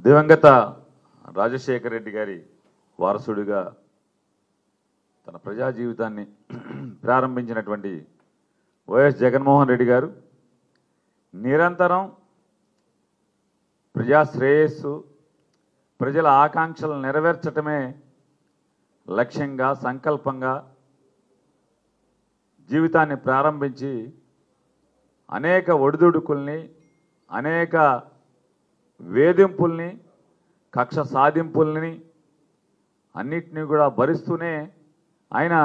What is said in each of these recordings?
దివంగత రాజశేఖర రెడ్డి గారి వారసుడిగా తన ప్రజా జీవితాన్ని ప్రారంభించినటువంటి వైఎస్ జగన్మోహన్ రెడ్డి గారు నిరంతరం ప్రజా శ్రేయస్సు, ప్రజల ఆకాంక్షలు నెరవేర్చటమే లక్ష్యంగా, సంకల్పంగా జీవితాన్ని ప్రారంభించి అనేక ఒడిదుడుకుల్ని, అనేక వేధింపుల్ని, కక్ష సాధింపుల్ని అన్నిటినీ కూడా భరిస్తూనే ఆయన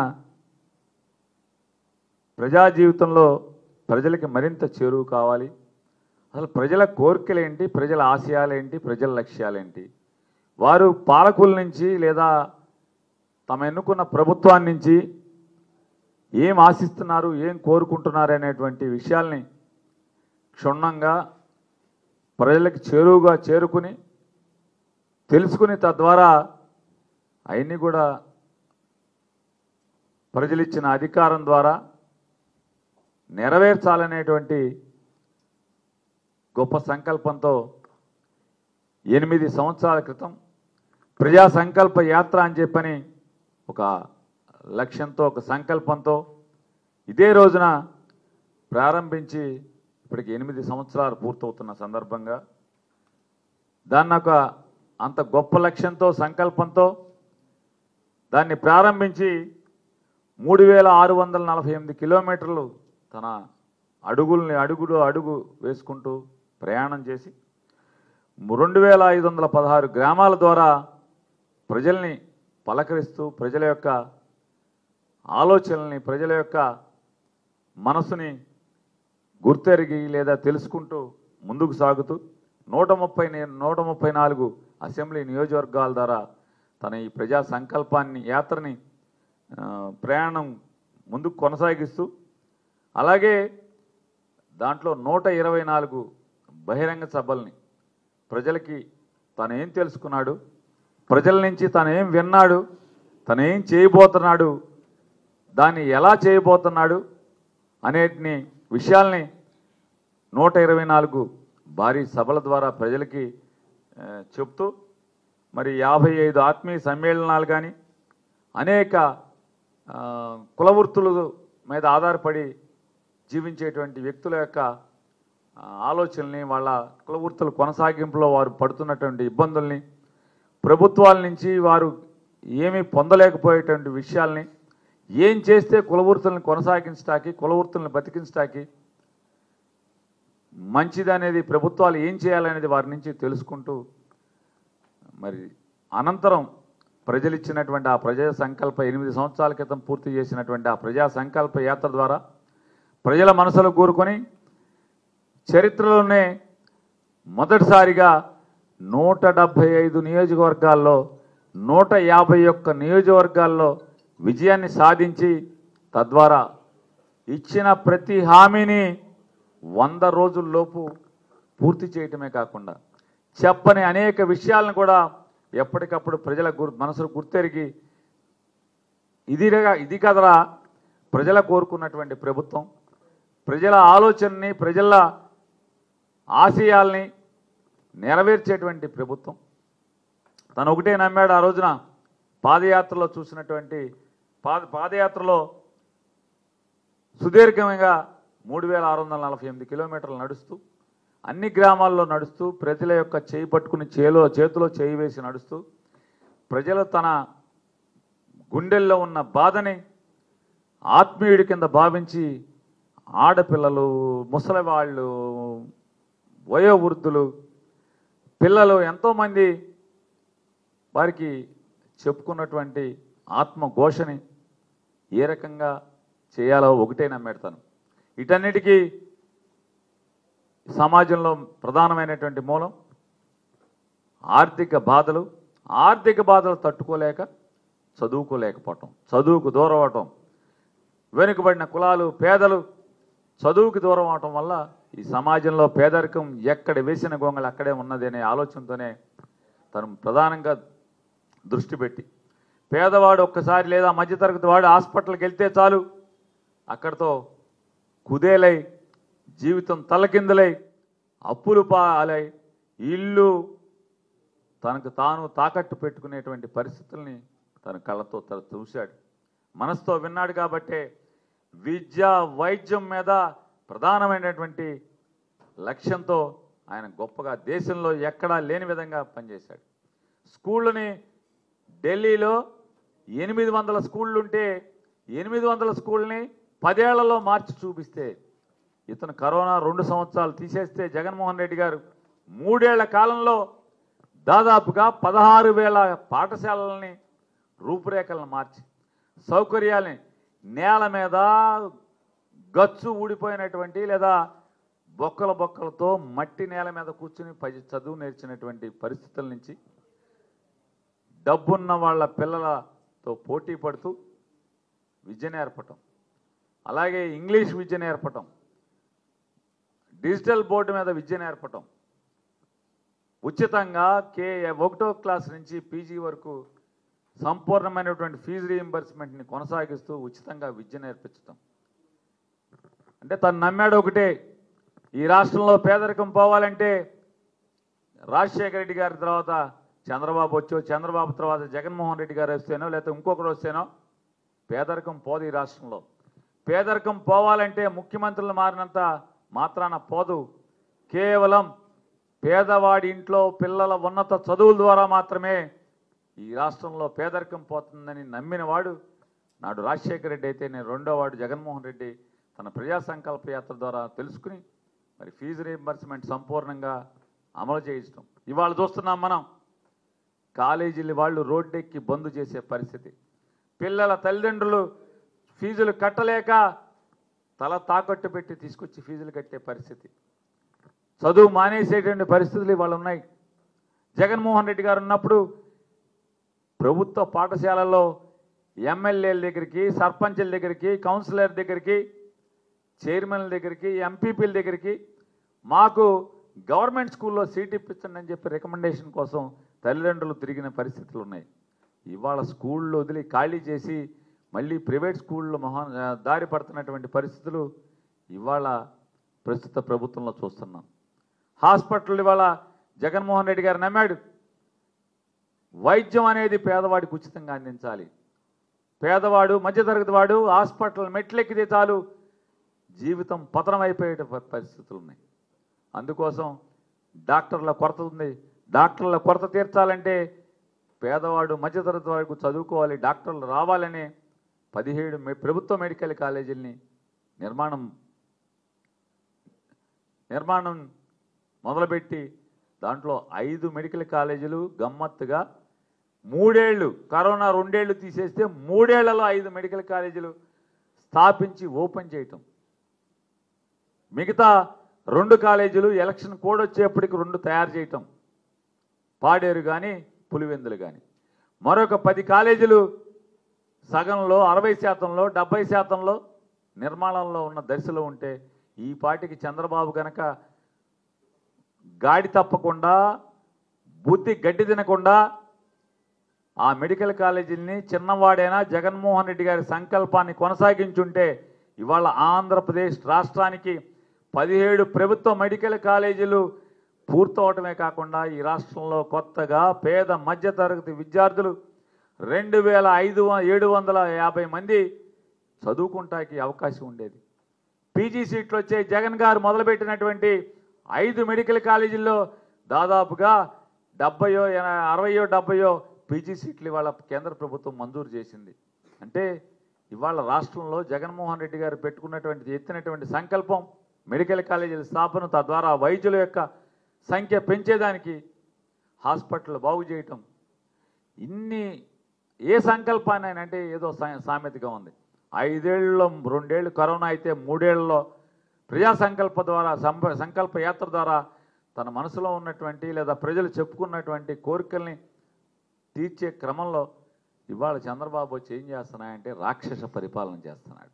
ప్రజా జీవితంలో ప్రజలకి మరింత చేరువ కావాలి. అసలు ప్రజల కోరికలేంటి, ప్రజల ఆశయాలేంటి, ప్రజల లక్ష్యాలేంటి, వారు పాలకుల నుంచి లేదా తమ ఎన్నుకున్న ప్రభుత్వాన్ని నుంచి ఏం ఆశిస్తున్నారు, ఏం కోరుకుంటున్నారు అనేటువంటి విషయాల్ని క్షుణ్ణంగా ప్రజలకు చేరువుగా చేరుకుని తెలుసుకుని తద్వారా అవన్నీ కూడా ప్రజలిచ్చిన అధికారం ద్వారా నెరవేర్చాలనేటువంటి గొప్ప సంకల్పంతో 8 సంవత్సరాల క్రితం ప్రజా సంకల్ప యాత్ర అని చెప్పని ఒక లక్ష్యంతో, ఒక సంకల్పంతో ఇదే రోజున ప్రారంభించి ఇప్పటికి 8 సంవత్సరాలు పూర్తవుతున్న సందర్భంగా దాన్ని ఒక అంత గొప్ప లక్ష్యంతో, సంకల్పంతో దాన్ని ప్రారంభించి 3648 కిలోమీటర్లు తన అడుగుల్ని అడుగు వేసుకుంటూ ప్రయాణం చేసి 2516 గ్రామాల ద్వారా ప్రజల్ని పలకరిస్తూ ప్రజల యొక్క ఆలోచనల్ని, ప్రజల యొక్క మనసుని గుర్తెరిగి లేదా తెలుసుకుంటూ ముందుకు సాగుతూ 134 అసెంబ్లీ నియోజకవర్గాల ద్వారా తన ఈ ప్రజా సంకల్పాన్ని, యాత్రని, ప్రయాణం ముందుకు కొనసాగిస్తూ అలాగే దాంట్లో 124 బహిరంగ సభల్ని ప్రజలకి తను ఏం తెలుసుకున్నాడు, ప్రజల నుంచి తను ఏం విన్నాడు, తను ఏం చేయబోతున్నాడు, దాన్ని ఎలా చేయబోతున్నాడు అనేటిని విషయాల్ని 124 భారీ సభల ద్వారా ప్రజలకి చెప్తూ మరి 55 ఆత్మీయ సమ్మేళనాలు కానీ అనేక కులవృత్తుల మీద ఆధారపడి జీవించేటువంటి వ్యక్తుల యొక్క ఆలోచనల్ని, వాళ్ళ కులవృత్తుల కొనసాగింపులో వారు పడుతున్నటువంటి ఇబ్బందుల్ని, ప్రభుత్వాల నుంచి వారు ఏమీ పొందలేకపోయేటువంటి విషయాల్ని, ఏం చేస్తే కులవృత్తులను కొనసాగించడానికి, కులవృత్తులను బతికించడానికి మంచిదనేది, ప్రభుత్వాలు ఏం చేయాలనేది వారి నుంచి తెలుసుకుంటూ మరి అనంతరం ప్రజలిచ్చినటువంటి ఆ ప్రజా సంకల్ప 8 సంవత్సరాల క్రితం పూర్తి చేసినటువంటి ఆ ప్రజా సంకల్ప యాత్ర ద్వారా ప్రజల మనసులో కూరుకొని చరిత్రలోనే మొదటిసారిగా 175 నియోజకవర్గాల్లో 151 నియోజకవర్గాల్లో విజయాన్ని సాధించి తద్వారా ఇచ్చిన ప్రతి హామీని 100 రోజుల్లోపు పూర్తి చేయటమే కాకుండా చెప్పని అనేక విషయాలను కూడా ఎప్పటికప్పుడు ప్రజల మనసులు గుర్తెరిగి ఇది కదరా ప్రజల కోరుకున్నటువంటి ప్రభుత్వం, ప్రజల ఆలోచనని, ప్రజల ఆశయాల్ని నెరవేర్చేటువంటి ప్రభుత్వం. తను ఒకటే నమ్మాడు ఆ రోజున పాదయాత్రలో చూసినటువంటి పాదయాత్రలో సుదీర్ఘంగా 3648 కిలోమీటర్లు నడుస్తూ అన్ని గ్రామాల్లో నడుస్తూ ప్రజల యొక్క చేయి పట్టుకుని చేతిలో చేయి వేసి నడుస్తూ ప్రజలు తన గుండెల్లో ఉన్న బాధని ఆత్మీయుడి కింద భావించి ఆడపిల్లలు, ముసలివాళ్ళు, వయోవృద్ధులు, పిల్లలు ఎంతోమంది వారికి చెప్పుకున్నటువంటి ఆత్మఘోషని ఏ రకంగా చేయాలో ఒకటే నమ్మాడు తను. వీటన్నిటికీ సమాజంలో ప్రధానమైనటువంటి మూలం ఆర్థిక బాధలు తట్టుకోలేక చదువుకోలేకపోవటం, చదువుకు దూరం అవటం, వెనుకబడిన కులాలు, పేదలు చదువుకు దూరం అవటం వల్ల ఈ సమాజంలో పేదరికం ఎక్కడ వేసిన గొంగళి అక్కడే ఉన్నది అనే ఆలోచనతోనే తను ప్రధానంగా దృష్టి పెట్టి పేదవాడు ఒక్కసారి లేదా మధ్యతరగతి వాడు హాస్పిటల్కి వెళ్తే చాలు అక్కడితో కుదేలై జీవితం తలకిందులై అప్పులు పాలై ఇల్లు తనకు తాను తాకట్టు పెట్టుకునేటువంటి పరిస్థితుల్ని తన కళ్ళతో చూశాడు, మనసుతో విన్నాడు. కాబట్టే విద్య వైద్యం మీద ప్రధానమైనటువంటి లక్ష్యంతో ఆయన గొప్పగా దేశంలో ఎక్కడా లేని విధంగా పనిచేశాడు. స్కూళ్ళని ఢిల్లీలో 800 స్కూళ్ళు ఉంటే 800 స్కూళ్ళని 10 ఏళ్లలో మార్చి చూపిస్తే, ఇతను కరోనా 2 సంవత్సరాలు తీసేస్తే జగన్మోహన్ రెడ్డి గారు 3 ఏళ్ల కాలంలో దాదాపుగా 16,000 పాఠశాలల్ని రూపురేఖలను మార్చి సౌకర్యాల్ని నేల మీద గచ్చు ఊడిపోయినటువంటి లేదా బొక్కలతో మట్టి నేల మీద కూర్చుని చదువు నేర్చినటువంటి పరిస్థితుల నుంచి డబ్బున్న వాళ్ళ పిల్లలతో పోటీ పడుతూ విద్య నేర్పటం, అలాగే ఇంగ్లీష్ విద్య నేర్పటం, డిజిటల్ బోర్డు మీద విద్య నేర్పటం, ఉచితంగా 1వ క్లాస్ నుంచి పీజీ వరకు సంపూర్ణమైనటువంటి ఫీజు రీయింబర్స్మెంట్ని కొనసాగిస్తూ ఉచితంగా విద్య నేర్పించటం. అంటే తను నమ్మాడు ఒకటే, ఈ రాష్ట్రంలో పేదరికం పోవాలంటే రాజశేఖర రెడ్డి గారి తర్వాత చంద్రబాబు వచ్చో, చంద్రబాబు తర్వాత జగన్మోహన్ రెడ్డి గారు వస్తేనో లేకపోతే ఇంకొకరు వస్తేనో పేదరికం పోదు ఈ రాష్ట్రంలో. పేదరికం పోవాలంటే ముఖ్యమంత్రులు మారినంత మాత్రాన పోదు. కేవలం పేదవాడి ఇంట్లో పిల్లల ఉన్నత చదువుల ద్వారా మాత్రమే ఈ రాష్ట్రంలో పేదరికం పోతుందని నమ్మినవాడు నాడు రాజశేఖర రెడ్డి అయితే, నేను రెండోవాడు జగన్మోహన్ రెడ్డి తన ప్రజా సంకల్ప యాత్ర ద్వారా తెలుసుకుని మరి ఫీజు రీయింబర్స్మెంట్ సంపూర్ణంగా అమలు చేయించడం. ఇవాళ చూస్తున్నాం మనం, కాలేజీలు వాళ్ళు రోడ్డెక్కి బంద్ చేసే పరిస్థితి, పిల్లల తల్లిదండ్రులు ఫీజులు కట్టలేక తల తాకట్టు పెట్టి తీసుకొచ్చి ఫీజులు కట్టే పరిస్థితి, చదువు మానేసేటువంటి పరిస్థితులు ఇవాళ ఉన్నాయి. జగన్మోహన్ రెడ్డి గారు ఉన్నప్పుడు ప్రభుత్వ పాఠశాలల్లో ఎమ్మెల్యేల దగ్గరికి, సర్పంచుల దగ్గరికి, కౌన్సిలర్ దగ్గరికి, చైర్మన్ల దగ్గరికి, ఎంపీపీల దగ్గరికి మాకు గవర్నమెంట్ స్కూల్లో సీట్ ఇప్పించండి అని చెప్పి రికమెండేషన్ కోసం తల్లిదండ్రులు తిరిగిన పరిస్థితులు ఉన్నాయి. ఇవాళ స్కూళ్ళు వదిలి ఖాళీ చేసి మళ్ళీ ప్రైవేట్ స్కూళ్ళు దారి పడుతున్నటువంటి పరిస్థితులు ఇవాళ ప్రస్తుత ప్రభుత్వంలో చూస్తున్నాం. హాస్పిటల్ ఇవాళ జగన్మోహన్ రెడ్డి గారు నమ్మాడు, వైద్యం అనేది పేదవాడికి ఉచితంగా అందించాలి. పేదవాడు, మధ్యతరగతి వాడు హాస్పిటల్ మెట్లెక్కితే చాలు జీవితం పతనమైపోయే పరిస్థితులు ఉన్నాయి. అందుకోసం డాక్టర్ల కొరత ఉంది. డాక్టర్ల కొరత తీర్చాలంటే పేదవాడు, మధ్యతరగతి వాడికి చదువుకోవాలి, డాక్టర్లు రావాలని 17 ప్రభుత్వ మెడికల్ కాలేజీలని నిర్మాణం మొదలుపెట్టి దాంట్లో 5 మెడికల్ కాలేజీలు గమ్మత్తుగా 3 ఏళ్ళు, కరోనా 2 ఏళ్ళు తీసేస్తే 3 ఏళ్లలో 5 మెడికల్ కాలేజీలు స్థాపించి ఓపెన్ చేయటం. మిగతా 2 కాలేజీలు ఎలక్షన్ కోడ్ వచ్చేప్పటికి 2 తయారు చేయటం, పాడేరు కానీ పులివెందులు కానీ. మరొక 10 కాలేజీలు సగంలో 60%లో 70%లో నిర్మాణంలో ఉన్న దశలో ఉంటే ఈ పాటికి చంద్రబాబు కనుక గాడి తప్పకుండా, బుద్ధి గడ్డి తినకుండా ఆ మెడికల్ కాలేజీని చిన్నవాడైనా జగన్మోహన్ రెడ్డి గారి సంకల్పాన్ని కొనసాగించుంటే ఇవాళ ఆంధ్రప్రదేశ్ రాష్ట్రానికి 17 ప్రభుత్వ మెడికల్ కాలేజీలు పూర్తవటమే కాకుండా ఈ రాష్ట్రంలో కొత్తగా పేద మధ్యతరగతి విద్యార్థులు 2,750 మంది చదువుకుంటానికి అవకాశం ఉండేది. పీజీ సీట్లు వచ్చే జగన్ గారు మొదలుపెట్టినటువంటి 5 మెడికల్ కాలేజీల్లో దాదాపుగా 60-70 పీజీ సీట్లు ఇవాళ కేంద్ర ప్రభుత్వం మంజూరు చేసింది. అంటే ఇవాళ రాష్ట్రంలో జగన్మోహన్ రెడ్డి గారు పెట్టుకున్నటువంటి ఎత్తినటువంటి సంకల్పం మెడికల్ కాలేజీల స్థాపన, తద్వారా వైద్యుల యొక్క సంఖ్య పెంచేదానికి, హాస్పిటల్ బాగు చేయటం, ఇన్ని ఏ సంకల్పాన్ని అంటే ఏదో సామెతగా ఉంది. 5 ఏళ్ళలో 2 ఏళ్ళు కరోనా అయితే 3 ఏళ్లలో ప్రజా సంకల్ప ద్వారా సంకల్ప యాత్ర ద్వారా తన మనసులో ఉన్నటువంటి లేదా ప్రజలు చెప్పుకున్నటువంటి కోరికల్ని తీర్చే క్రమంలో ఇవాళ చంద్రబాబు వచ్చి ఏం చేస్తున్నాయంటే రాక్షస పరిపాలన చేస్తున్నాడు.